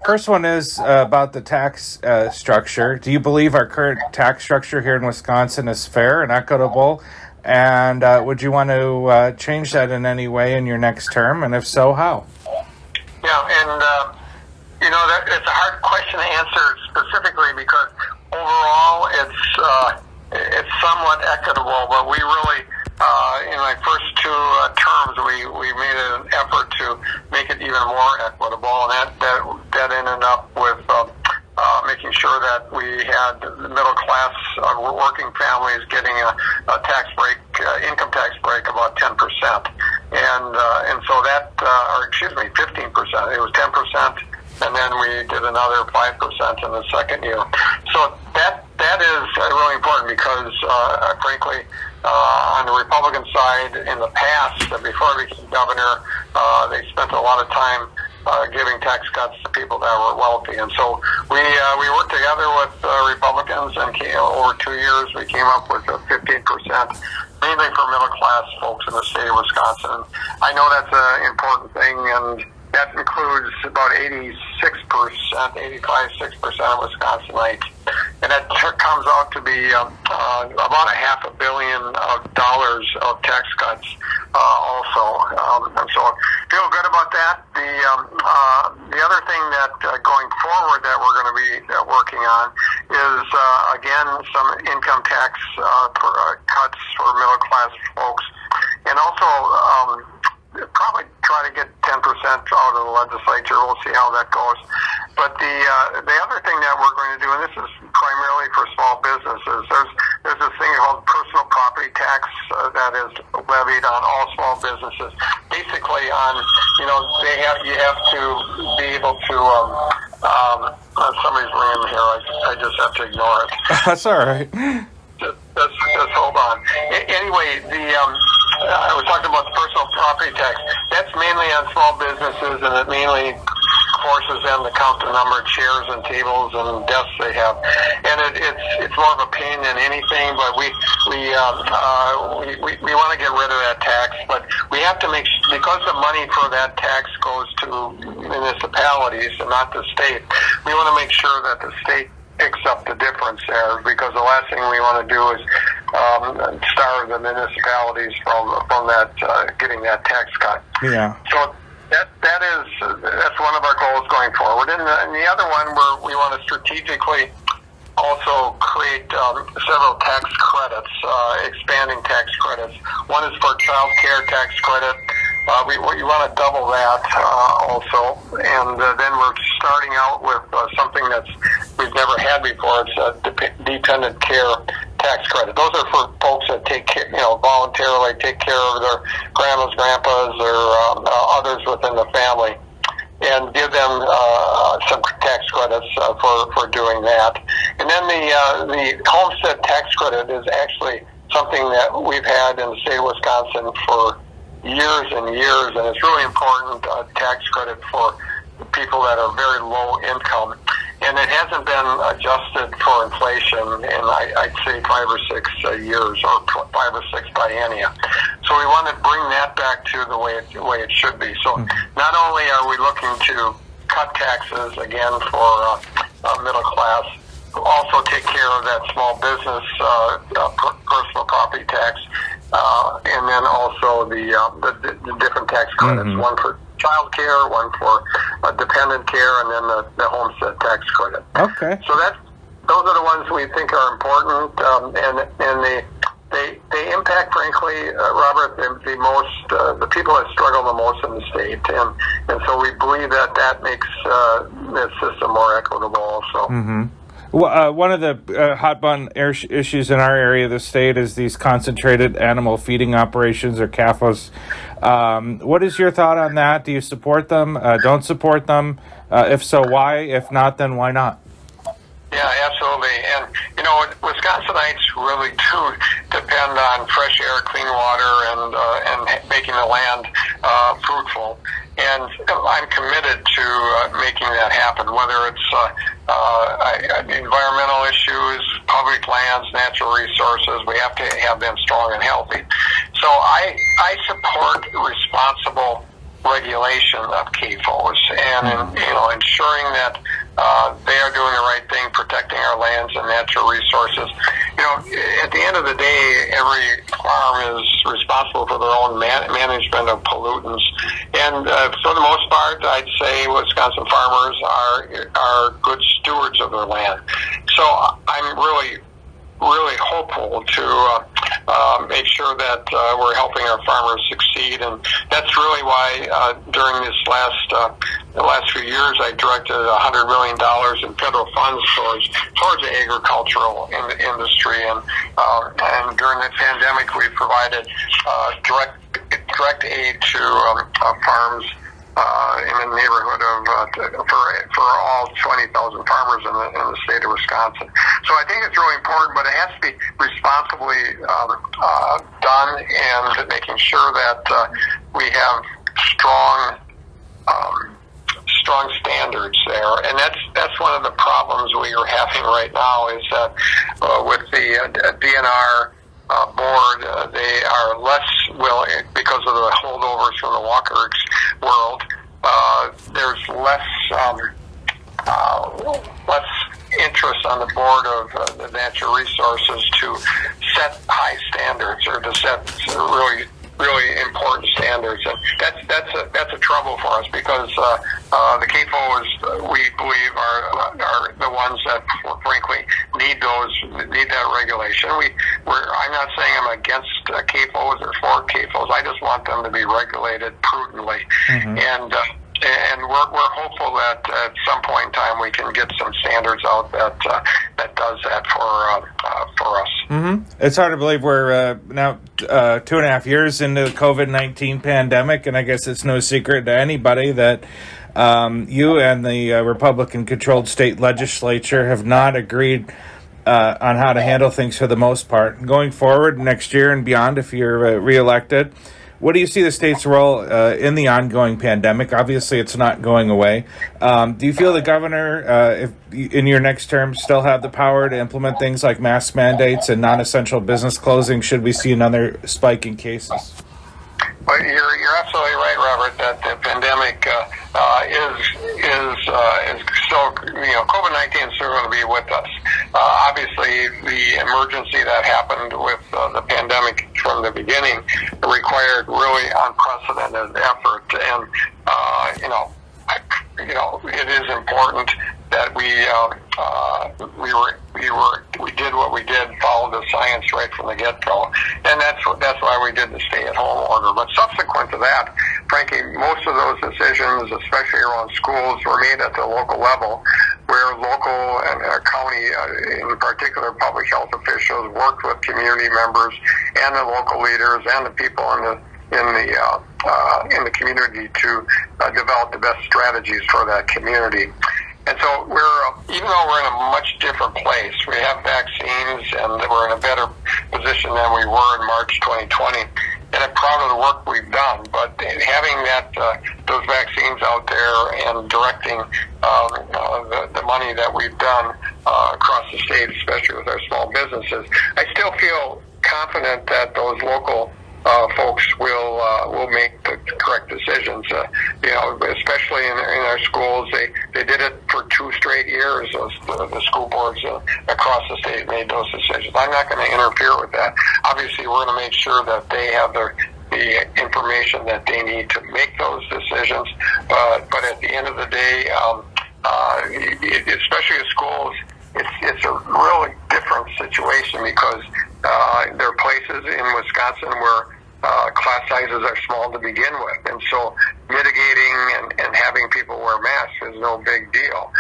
First one is about the tax structure. Do you believe our current tax structure here in Wisconsin is fair and equitable? And would you want to change that in any way in your next term? And if so, how? Yeah, and it's a hard question to answer specifically because overall it's somewhat equitable, but we really in my first two terms we made an effort to make it even more equitable, and that ended up with making sure that we had middle class working families getting a tax break, income tax break about 10%, and so that, or excuse me, 15%. It was 10%, and then we did another 5% in the second year. So that is really important because, frankly, on the Republican side, in the past, before I became governor, they spent a lot of time giving tax cuts to people that were wealthy, and so we worked together with Republicans, and over 2 years we came up with a 15%, mainly for middle class folks in the state of Wisconsin. I know that's an important thing, and that includes about 86%, 85-6% of Wisconsinites, and that comes out to be about $500 million of tax cuts also. And so feel good about that. The other thing that going forward that we're going to be working on is again some income tax cuts for middle class folks, and also probably try to get 10% out of the legislature. We'll see how that goes. But the other thing that we're going to do, and this is primarily for small businesses, there's this thing called personal property tax that is levied on all small businesses. Basically, you have to be able to. Somebody's ringing here. I just have to ignore it. That's all right. Just hold on. Anyway, I was talking about the personal property tax. That's mainly on small businesses, and it mainly forces them to count the number of chairs and tables and desks they have. And it's more of a pain than anything, but we want to get rid of that tax, but we have to because the money for that tax goes to municipalities and not the state, we want to make sure that the state picks up the difference there, because the last thing we want to do is starve the municipalities from that getting that tax cut. Yeah. So that's one of our goals going forward. And the other one, we want to strategically also create several tax credits, expanding tax credits. One is for child care tax credit. We want to double that also, and then we're starting out with something we've never had before. It's a dependent care tax credit. Those are for folks that voluntarily take care of their grandmas, grandpas, or others within the family, and give them some tax credits for doing that. And then the homestead tax credit is actually something that we've had in the state of Wisconsin for years and years, and it's really important tax credit for people that are very low income. And it hasn't been adjusted for inflation in, I'd say, 5 or 6 years, or 5 or 6 biennia. So we want to bring that back to the way it should be. So not only are we looking to cut taxes again for middle class, also take care of that small business personal property tax, and then also the different tax credits, one for child care, one for dependent care, and then the homestead tax credit. Okay. So those are the ones we think are important, and they impact, frankly, Robert, the most the people that struggle the most in the state, and so we believe that makes the system more equitable also. Mm-hmm. Well, one of the hot-button issues in our area of the state is these concentrated animal feeding operations, or CAFOs. What is your thought on that? Do you support them? Don't support them? If so, why? If not, then why not? Yeah, absolutely. And, Wisconsinites really do depend on fresh air, clean water, and making the land fruitful. And I'm committed to making that happen, whether it's environmental issues, public lands, natural resources. We have to have them strong and healthy. So I support responsible regulation of CAFOs and ensuring that they are doing the right thing, protecting our lands and natural resources. At the end of the day, every farm is responsible for their own management of pollutants, and for the most part, I'd say Wisconsin farmers are good stewards of their land. So I'm really hopeful to make sure that we're helping our farmers succeed, and that's really why during this the last few years I directed $100 million in federal funds towards the agricultural industry, and during the pandemic we provided direct aid to farms in the neighborhood of for all 20,000 farmers in the state of Wisconsin. So I think it's really important, but it has to be responsibly done, and making sure that we have strong standards there. And that's one of the problems we are having right now is that with the DNR board, they are less willing, because of the holdovers from the Walker world, there's less interest on the board of the natural resources to set high standards or to set really important standards, and that's a trouble for us, because the CAFOs, we believe, are the ones that frankly need that regulation. I'm not saying I'm against CAFOs or for CAFOs. I just want them to be regulated prudently, and we're hopeful that at some point in time we can get some standards out that does that for us. Mm-hmm. It's hard to believe we're now 2.5 years into the COVID-19 pandemic, and I guess it's no secret to anybody that you and the Republican-controlled state legislature have not agreed on how to handle things for the most part. Going forward next year and beyond, if you're reelected, what do you see the state's role in the ongoing pandemic? Obviously, it's not going away. Do you feel the governor, if in your next term, still have the power to implement things like mask mandates and non-essential business closing should we see another spike in cases? Well, you're absolutely right, Robert, that the pandemic is still, COVID-19 is still going to be with us. Obviously, the emergency that happened with the pandemic from the beginning required really unprecedented effort, and it is important that we did what we did, followed the science right from the get-go, and that's why we did the stay-at-home order. But subsequent to that, frankly, most of those decisions, especially around schools, were made at the local level, where local and county, in particular, public health officials worked with community members and the local leaders and the people in the community to develop the best strategies for that community. And so even though we're in a much different place, we have vaccines and we're in a better position than we were in March 2020. And I'm proud of the work we've done, but having those vaccines out there and directing the money that we've done across the state, especially with our small businesses, I still feel confident that those local folks will make the correct decisions. Especially in our schools, they did it for 2 straight years. The school boards across the state made those decisions. I'm not going to interfere with that. Obviously, we're going to make sure that they have the information that they need to make those decisions. But at the end of the day, especially in schools, it's a really different situation, because there are places in Wisconsin where class sizes are small to begin with, and so mitigating and having people wear masks is no big deal.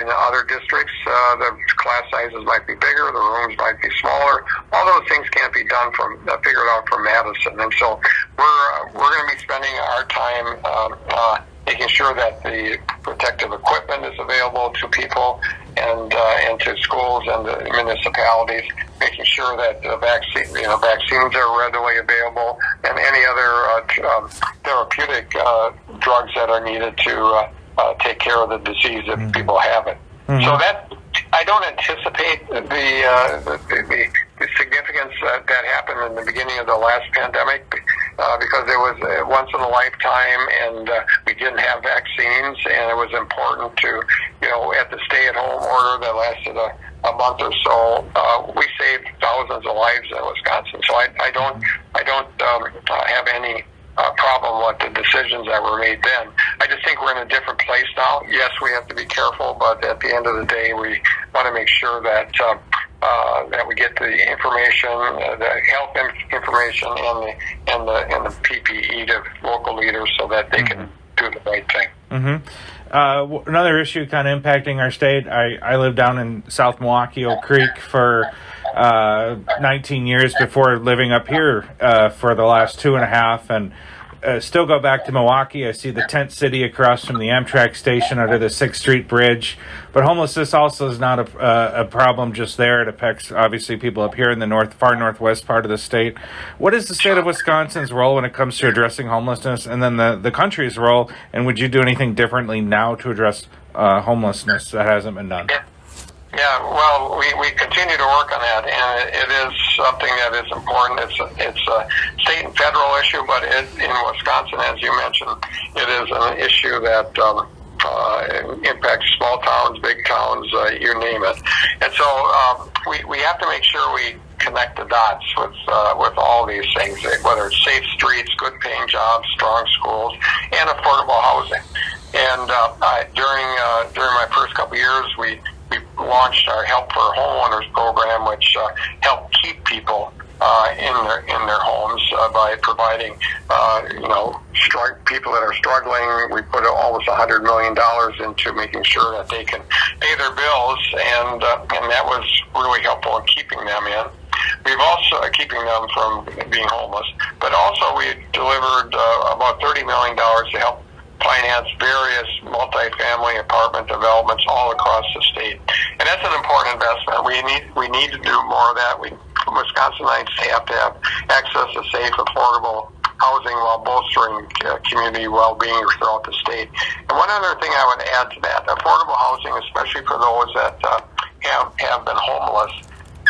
In other districts, the class sizes might be bigger, the rooms might be smaller. All those things can't be done figured out from Madison, and so we're going to be spending our time making sure that the protective equipment is available to people and to schools and the municipalities, making sure that the vaccines are readily available, and any other therapeutic drugs that are needed to take care of the disease if people have it. Mm-hmm. So that I don't anticipate the significance that happened in the beginning of the last pandemic because it was once in a lifetime, and we didn't have vaccines, and it was important to, at the stay-at-home order that lasted a month or so, we saved thousands of lives in Wisconsin. So I don't have any problem with the decisions that were made then. I just think we're in a different place now. Yes, we have to be careful, but at the end of the day, we want to make sure that that we get the information, the health information, and the PPE to local leaders so that they can do the right thing. Another issue kind of impacting our state. I lived down in South Milwaukee, Oak Creek for 19 years before living up here for the last 2.5, and still go back to Milwaukee. I see the tent city across from the Amtrak station under the 6th Street Bridge. But homelessness also is not a problem just there. It affects, obviously, people up here in the far northwest part of the state. What is the state of Wisconsin's role when it comes to addressing homelessness, and then the country's role? And would you do anything differently now to address homelessness that hasn't been done? Yeah, well, we continue to work on that, and it is something that is important. It's a state and federal issue, but in Wisconsin, as you mentioned, it is an issue that impacts small towns, big towns, you name it. And so we have to make sure we connect the dots with all these things, whether it's safe streets, good paying jobs, strong schools, and affordable housing. And during my first couple of years, we launched our Help for Homeowners program, which helped keep people in their homes by providing people that are struggling. We put almost $100 million into making sure that they can pay their bills, and that was really helpful in keeping them in. We've also keeping them from being homeless, but also we delivered about $30 million to help finance various multifamily apartment developments all across the state, and that's an important investment. We need to do more of that. Wisconsinites have to have access to safe, affordable housing while bolstering community well-being throughout the state. And one other thing I would add to that: affordable housing, especially for those that have been homeless.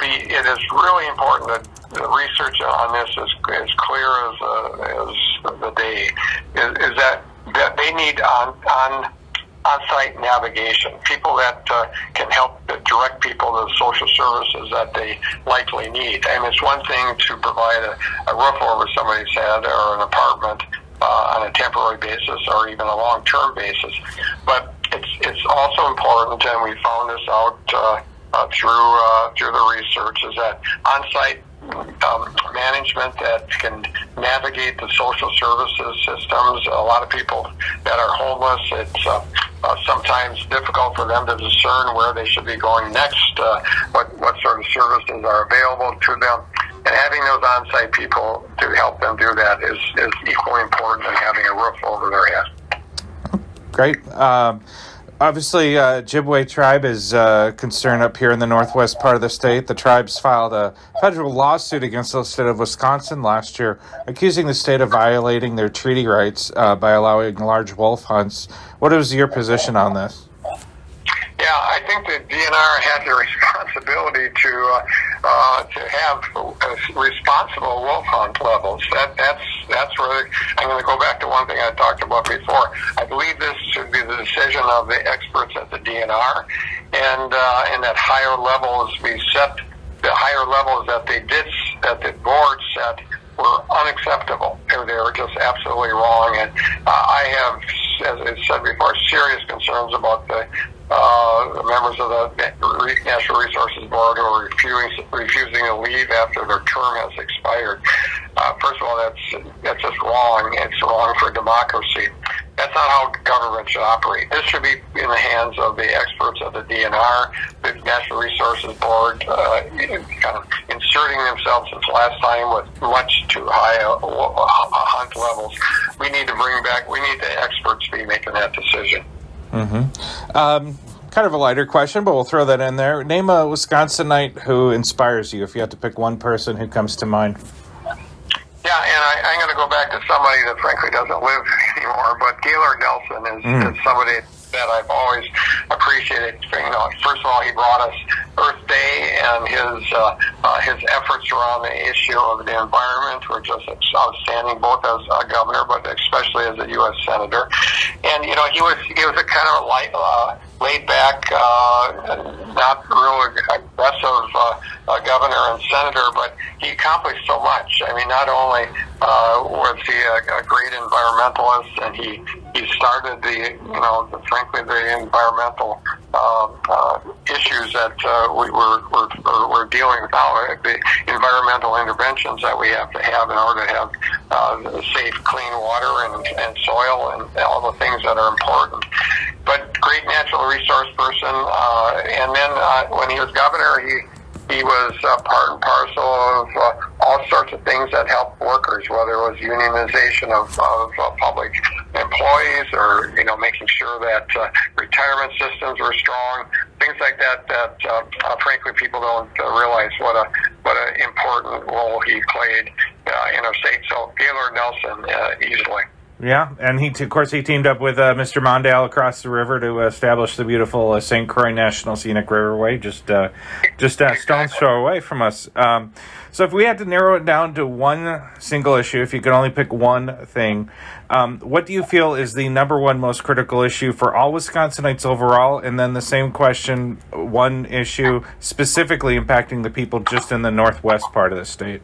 It is really important that the research on this is as clear as the day. Is that they need on-site navigation, people that can help direct people to the social services that they likely need. And it's one thing to provide a roof over somebody's head or an apartment on a temporary basis or even a long-term basis, but it's also important, and we found this out through the research, is that on-site management that can navigate the social services systems. A lot of people that are homeless, it's sometimes difficult for them to discern where they should be going next, what sort of services are available to them. And having those on-site people to help them do that is equally important than having a roof over their head. Great. Obviously, Ojibwe tribe is concerned up here in the northwest part of the state. The tribes filed a federal lawsuit against the state of Wisconsin last year, accusing the state of violating their treaty rights by allowing large wolf hunts. What is your position on this? Yeah, I think the DNR has a responsibility to have responsible wolf hunt levels. That's where I'm going to go back to one thing I talked about before. I believe this should be the decision of the experts at the DNR, and that higher levels be set. The higher levels that the board set were unacceptable. They were just absolutely wrong, and I have, as I said before, serious concerns about the members of the Natural Resources Board who are refusing to leave after their term has expired. First of all, that's just wrong. It's wrong for democracy. That's not how government should operate. This should be in the hands of the experts of the DNR, the Natural Resources Board, kind of inserting themselves since last time with much too high hunt levels. We need the experts be making that decision. Kind of a lighter question, but we'll throw that in there. Name a Wisconsinite who inspires you, if you had to pick one person who comes to mind. Yeah, and I'm going to go back to somebody that frankly doesn't live anymore, but Gaylord Nelson is somebody that I've always appreciated. first of all, he brought us Earth Day, and his efforts around the issue of the environment were just outstanding, both as a governor, but especially as a U.S. senator. And he was a kind of a light, laid back, not real aggressive governor and senator, but he accomplished so much. I mean, not only was he a great environmentalist, and he started the environmental issues that we're dealing with now, the environmental interventions that we have to have in order to have safe, clean water and soil and all the things that are important. But great natural resource person, and then when he was governor, he was part and parcel of all sorts of things that helped workers, whether it was unionization of public employees, or making sure that retirement systems were strong, things like that. Frankly, people don't realize what an important role he played in our state. So Gaylord Nelson, easily. Yeah, and of course he teamed up with Mr. Mondale across the river to establish the beautiful St. Croix National Scenic Riverway, just a stone's throw away from us. So if we had to narrow it down to one single issue, if you could only pick one thing, what do you feel is the number one most critical issue for all Wisconsinites overall? And then the same question, one issue specifically impacting the people just in the northwest part of the state.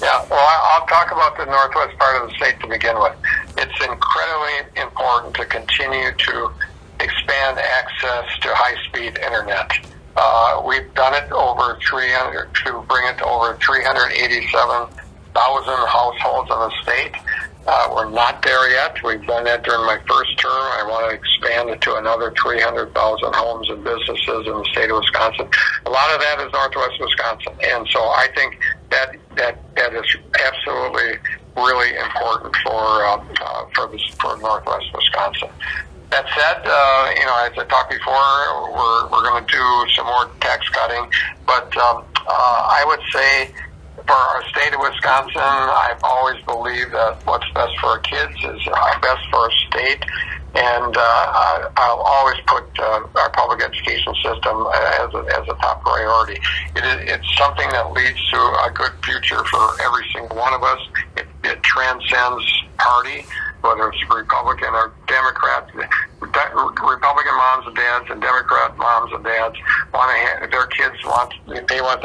Yeah, well, I'll talk about the northwest part of the state to begin with. It's incredibly important to continue to expand access to high-speed internet. We've done it to bring it to over 387,000 households in the state. We're not there yet. We've done that during my first term. I want to expand it to another 300,000 homes and businesses in the state of Wisconsin. A lot of that is northwest Wisconsin, and so I think that is absolutely really important for northwest Wisconsin. That said, as I talked before, we're going to do some more tax cutting, but I would say for our state of Wisconsin, I've always believed that what's best for our kids is best for our state, and I'll always put our public education system as a top priority. It's something that leads to a good future for every single one of us. It transcends party, whether it's Republican or Democrat. Republican moms and dads and Democrat moms and dads want their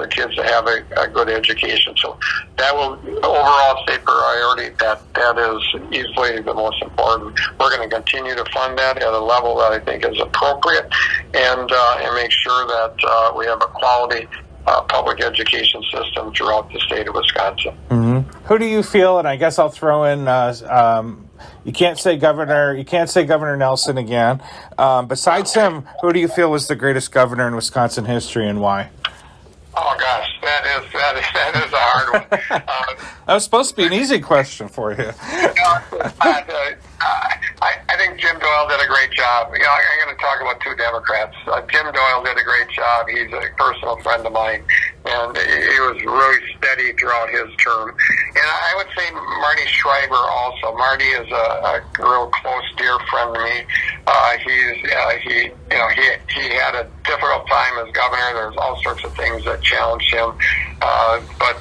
kids to have a good education. So that will overall state priority. That is easily the most important. We're going to continue to fund that at a level that I think is appropriate, and make sure that we have a quality public education system throughout the state of Wisconsin. Mm-hmm. Who do you feel? And I guess I'll throw in. You can't say Governor Nelson again. Besides him, who do you feel was the greatest governor in Wisconsin history, and why? Oh gosh, that is a hard one. That was supposed to be an easy question for you. I think Jim Doyle did a great job. I'm going to talk about two Democrats. Jim Doyle did a great job. He's a personal friend of mine, and he was really steady throughout his term. And I would say Marty Schreiber also. Marty is a real close, dear friend to me. He had a difficult time as governor. There's all sorts of things that challenged him, but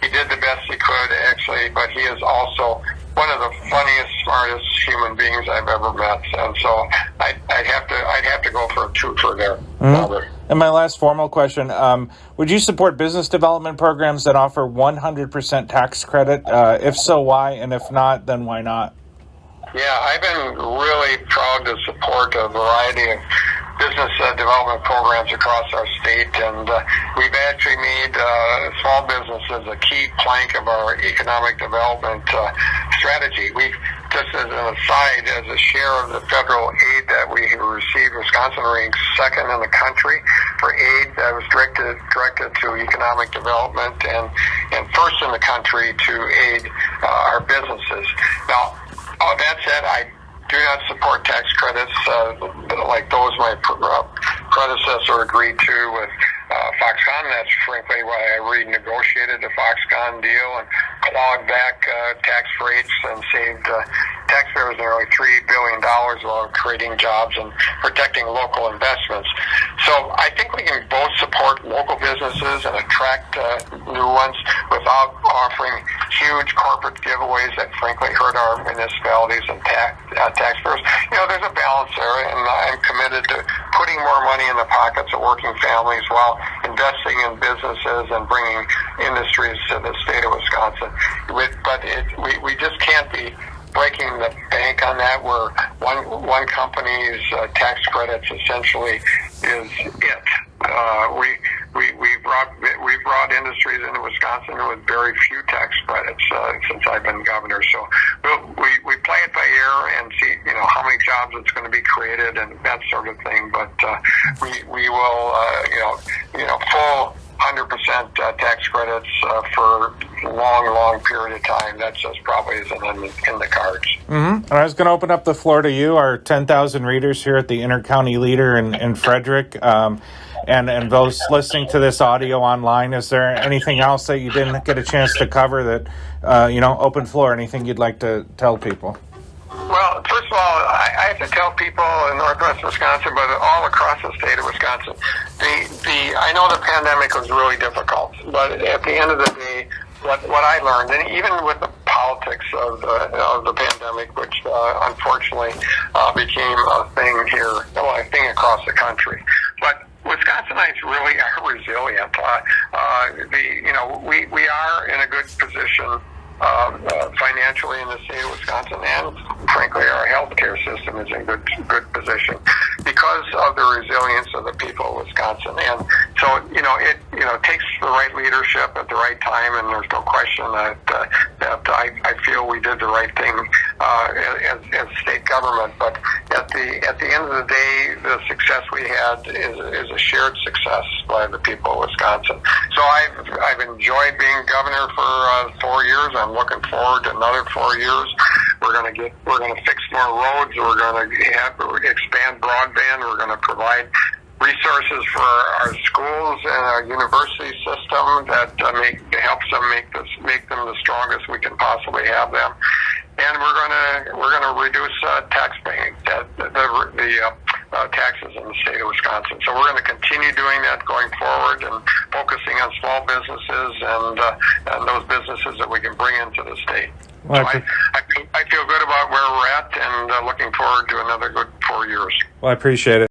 he did the best he could, actually. But he is also one of the funniest, smartest human beings I've ever met, and so I'd have to go for a twofer there. Mm-hmm. And my last formal question: would you support business development programs that offer 100% tax credit? If so, why? And if not, then why not? Yeah, I've been really proud to support a variety of business development programs across our state, and we've actually made small businesses a key plank of our economic development strategy. We've, just as an aside, as a share of the federal aid that we received, Wisconsin ranks second in the country for aid that was directed to economic development, and first in the country to aid our businesses. Now, all that said, I do not support tax credits like those my predecessor agreed to with Foxconn. That's frankly why I renegotiated the Foxconn deal and clawed back tax rates and saved taxpayers nearly $3 billion while creating jobs and protecting local investments. So I think we can both support local businesses and attract new ones without offering huge corporate giveaways that frankly hurt our municipalities and taxpayers. There's a balance there, and I'm committed to putting more money in the pockets of working families while investing in businesses and bringing industries to the state of Wisconsin. But we just can't be breaking the bank on that, where one company's tax credits essentially is it. We've brought industries into Wisconsin with very few tax credits since I've been governor. So we play it by ear and see how many jobs it's going to be created and that sort of thing. But we will full 100% tax credits for long period of time. That just probably isn't in the cards. Mm-hmm. And I was going to open up the floor to you, our 10,000 readers here at the Intercounty Leader in Frederick, and those listening to this audio online. Is there anything else that you didn't get a chance to cover that, open floor, anything you'd like to tell people? Well, first of all, I have to tell people in Northwest Wisconsin, but all across the state of Wisconsin, I know the pandemic was really difficult, but at the end of the day, what I learned, and even with the politics of the pandemic, which unfortunately became a thing here, a thing across the country, but Wisconsinites really are resilient. We are in a good position financially in the state of Wisconsin, and frankly, our healthcare system is in good position because of the resilience of the people of Wisconsin. And so, it takes the right leadership at the right time, and there's no question that I feel we did the right thing as state government. But at the end of the day, the success we had is a shared success by the people of Wisconsin. So I've enjoyed being governor for 4 years. I'm looking forward to another 4 years. We're going to fix more roads. We're going to expand broadband. We're going to provide resources for our schools and our university system that helps them make them the strongest we can possibly have them. And we're going to reduce taxpaying, the taxes in the state of Wisconsin. So we're going to continue doing that going forward and focusing on small businesses and those businesses that we can bring into the state. Well, so I feel good about where we're at and looking forward to another good 4 years. Well, I appreciate it.